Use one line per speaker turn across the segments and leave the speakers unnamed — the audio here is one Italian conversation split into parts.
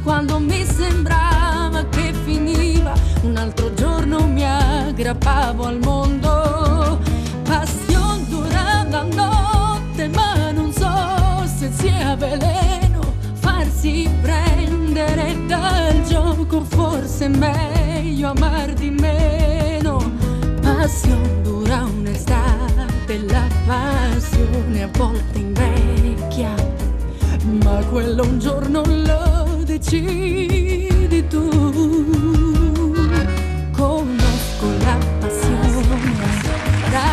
quando mi sembrava che finiva, un altro giorno mi aggrappavo al mondo. Passione dura la notte, ma non so se sia veleno farsi prendere dal gioco, forse è meglio amar di meno. Passione dura un'estate, la passione a volte invecchia, ma quello un giorno lo decidi tu. Conosco la passione da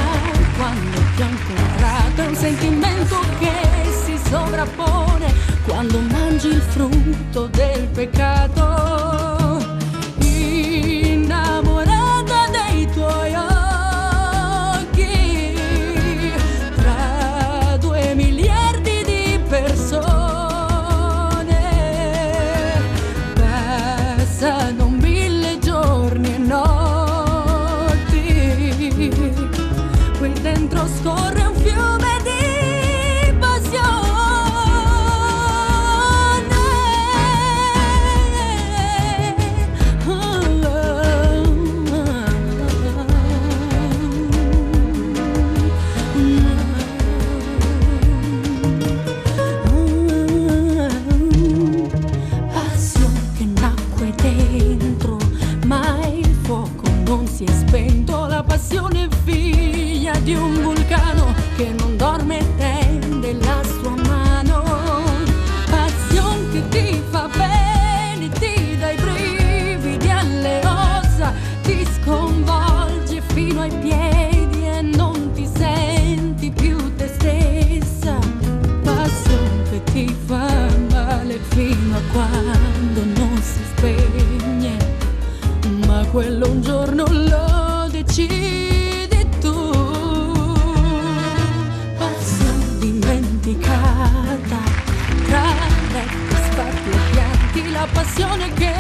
quando ti ho incontrato, è un sentimento che si sovrappone quando mangi il frutto del peccato. Innamorata dei tuoi occhi, tra 2 miliardi di persone, passano 1000 giorni e notti, qui dentro scorre un fiume di passione. Passione che nacque dentro, ma il fuoco non si è spento. La passione è figlia di un vulcano che non dorme e tende la sua mano. Passione che ti fa bene, ti dà i brividi alle ossa, ti sconvolge fino ai piedi e non ti senti più te stessa. Passione che ti fa male fino a quando non si spegne, ma quello un giorno lo decidi tu. Passione dimenticata tra letti, sparti e pianti, la passione che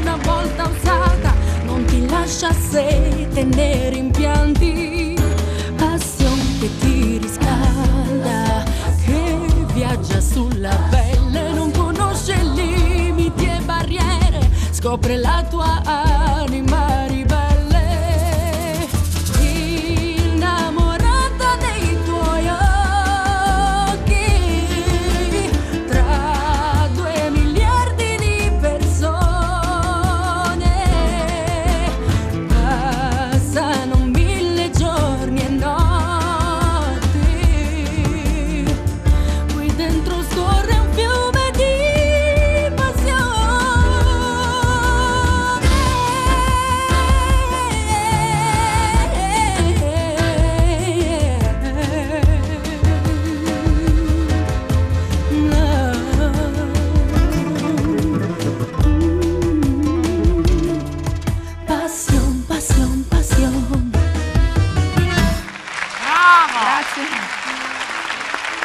una volta usata non ti lascia sete né rimpianti. Passione che ti riscalda, che viaggia sulla pelle, non conosce limiti e barriere, scopre la tua